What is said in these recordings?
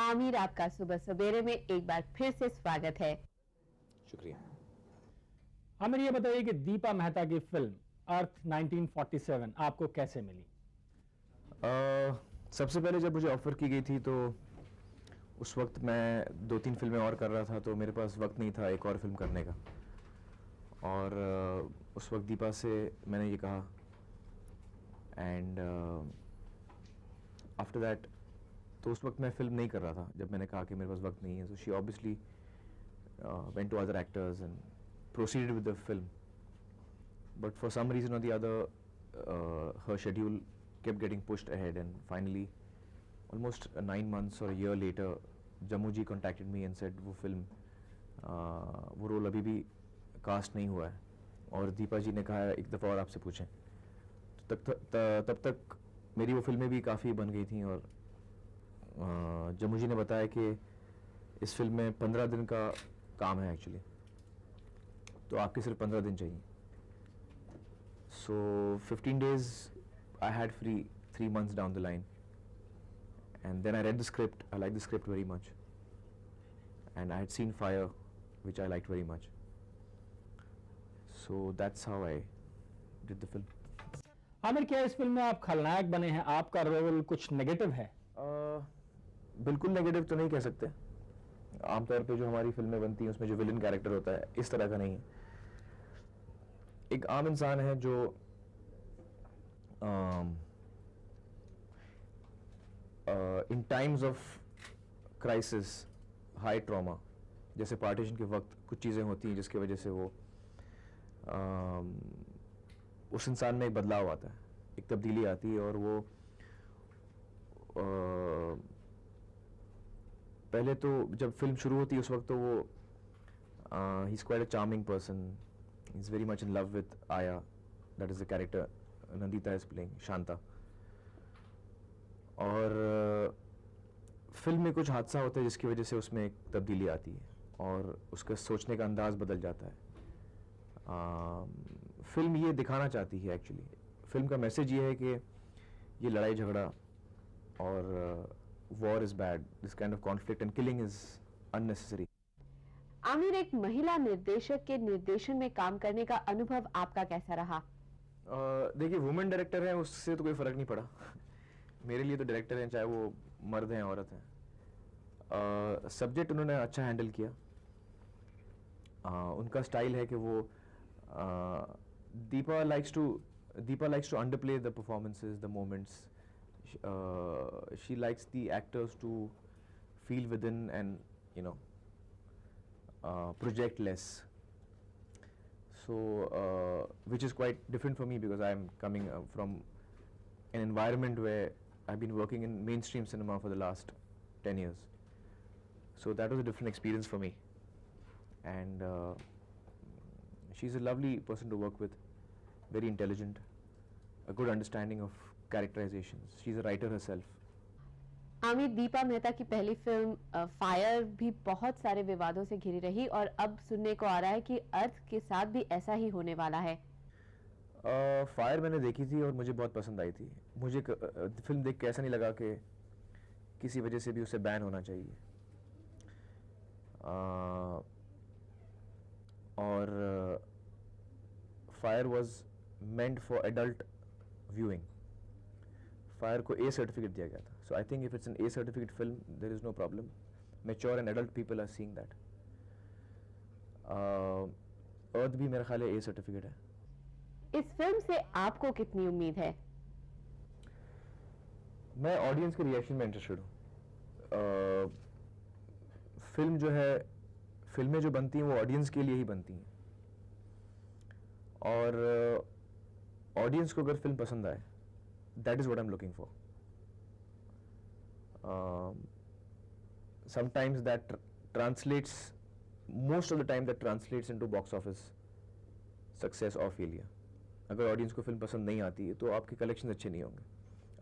आमिर, आपका सुबह सवेरे में एक बार फिर से स्वागत है। शुक्रिया। आमिर, ये बताइए कि दीपा मेहता की फिल्म अर्थ 1947 आपको कैसे मिली? सबसे पहले जब मुझे ऑफ़र की गई थी तो उस वक्त मैं 2-3 फिल्में और कर रहा था, तो मेरे पास वक्त नहीं था एक और फिल्म करने का। और उस वक्त दीपा से मैंने ये कहा, एंड आफ्टर दैट, तो उस वक्त मैं फिल्म नहीं कर रहा था जब मैंने कहा कि मेरे पास वक्त नहीं है। So she obviously went to other actors and proceeded with the film, but for some reason or the other her schedule kept getting pushed ahead, and finally almost 9 months or a year later Jammu ji contacted me and said वो film वो role अभी भी cast नहीं हुआ है और दीपा जी ने कहा एक दफ़ा और आपसे पूछें। तो तब तक मेरी वो फिल्में भी काफ़ी बन गई थी और जम्मू जी ने बताया कि इस फिल्म में 15 दिन का काम है एक्चुअली, तो आपके सिर्फ 15 दिन चाहिए। सो 15 days I had free, 3 months down the line, and then I read the script. I liked the script very much, and I had seen Fire, which I liked very much. So that's how I did the film. Aamir, क्या इस film में आप खलनायक बने हैं? आपका role कुछ negative है? बिल्कुल नेगेटिव तो नहीं कह सकते। आमतौर पे जो हमारी फिल्में बनती हैं उसमें जो विलन कैरेक्टर होता है इस तरह का नहीं है। एक आम इंसान है जो in times of crisis, high trauma, जैसे पार्टीशन के वक्त कुछ चीज़ें होती हैं जिसकी वजह से वो उस इंसान में एक बदलाव आता है, एक तब्दीली आती है। और वो पहले तो जब फिल्म शुरू होती है उस वक्त तो वो ही is quite a charming person, he is very much in love with ayah, that is the character Nandita is playing, Shanta. और फिल्म में कुछ हादसा होता है जिसकी वजह से उसमें एक तब्दीली आती है और उसका सोचने का अंदाज बदल जाता है। फिल्म ये दिखाना चाहती है, एक्चुअली फिल्म का मैसेज ये है कि ये लड़ाई झगड़ा और war is bad, this kind of conflict and killing is unnecessary. Aamir, एक महिला निर्देशक के निर्देशन में काम करने का अनुभव आपका कैसा रहा? देखिए, वुमेन डायरेक्टर हैं उससे तो कोई फर्क नहीं पड़ा मेरे लिए तो डायरेक्टर हैं चाहे वो मर्द हैं औरत हैं। सब्जेक्ट उन्होंने अच्छा हैंडल किया। उनका स्टाइल है कि वो Deepa likes to underplay the performances, the moments. She likes the actors to feel within and project less. So which is quite different for me because I am coming from an environment where I've been working in mainstream cinema for the last 10 years. So that was a different experience for me, and she's a lovely person to work with, very intelligent, a good understanding of characterizations. She's a writer herself. Aamir, Deepa Mehta की पहली film fire भी बहुत सारे विवादों से घिरी रही और अब सुनने को आ रहा है कि अर्थ के साथ भी ऐसा ही होने वाला है। फायर मैंने देखी थी और मुझे बहुत पसंद आई थी। मुझे फिल्म देख के ऐसा नहीं लगा कि किसी वजह से भी उसे बैन होना चाहिए। और Fire was meant for adult viewing. Fire को ए सर्टिफिकेट दिया गया था। So I think if it's an A certificate film there is no problem. Mature and adult people are seeing that. Earth भी मेरा ख्याल है ए सर्टिफिकेट है। इस फिल्म से आपको कितनी उम्मीद है? मैं ऑडियंस के रिएक्शन में इंटरेस्टेड हूँ। फिल्म जो है, फिल्में जो बनती हैं वो ऑडियंस के लिए ही बनती हैं, और ऑडियंस को अगर फिल्म पसंद आए, that is what I'm looking for. Sometimes that translates, most of the time that translates into box office success or failure. अगर ऑडियंस को फिल्म पसंद नहीं आती है तो आपके कलेक्शन अच्छे नहीं होंगे।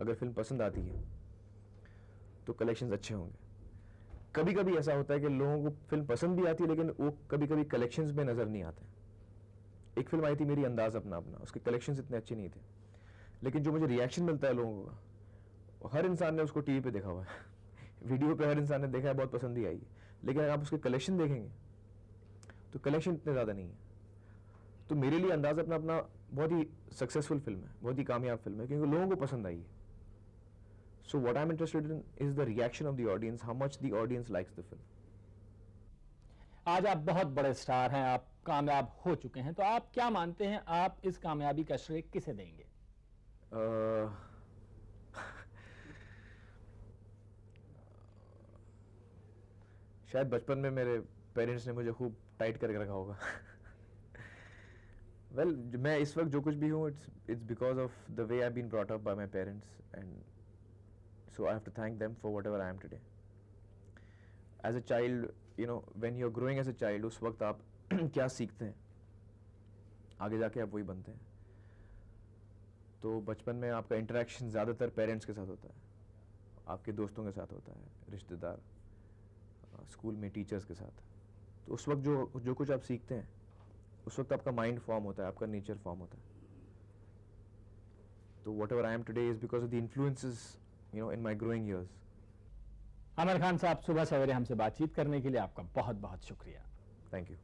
अगर फिल्म पसंद आती है तो कलेक्शंस अच्छे होंगे। कभी कभी ऐसा होता है कि लोगों को फिल्म पसंद भी आती है लेकिन वो कभी कभी कलेक्शंस में नज़र नहीं आते। एक फिल्म आई थी मेरी अंदाज अपना अपना, उसके कलेक्शंस इतने अच्छे नहीं थे, लेकिन जो मुझे रिएक्शन मिलता है लोगों का, हर इंसान ने उसको टीवी पे देखा हुआ है वीडियो पे हर इंसान ने देखा है, बहुत पसंद ही आई है, लेकिन अगर आप उसके कलेक्शन देखेंगे तो कलेक्शन इतने ज़्यादा नहीं है। तो मेरे लिए अंदाज़ अपना अपना बहुत ही सक्सेसफुल फिल्म है, बहुत ही कामयाब फिल्म है, क्योंकि लोगों को पसंद आई है। So what I am interested in is the reaction of the audience, how much the audience likes the film. आज आप बहुत बड़े स्टार हैं, आप कामयाब हो चुके हैं, तो आप क्या मानते हैं आप इस कामयाबी का श्रेय किसे देंगे? शायद बचपन में मेरे पेरेंट्स ने मुझे खूब टाइट करके रखा होगा। वेल, मैं इस वक्त जो कुछ भी हूँ, it's because of the way I been brought up by my parents, and so I have to thank them for whatever I am today. As a child, you know, when you are growing as a child, उस वक्त आप क्या सीखते हैं, आगे जाके आप वही बनते हैं। तो बचपन में आपका इंटरेक्शन ज़्यादातर पेरेंट्स के साथ होता है, आपके दोस्तों के साथ होता है, रिश्तेदार, स्कूल में टीचर्स के साथ। तो उस वक्त जो कुछ आप सीखते हैं, उस वक्त आपका माइंड फॉर्म होता है, आपका नेचर फॉर्म होता है। तो whatever I am today is because of the influences, you know, in my growing years. Aamir Khan साहब, सुबह सवेरे हमसे बातचीत करने के लिए आपका बहुत बहुत शुक्रिया। Thank you.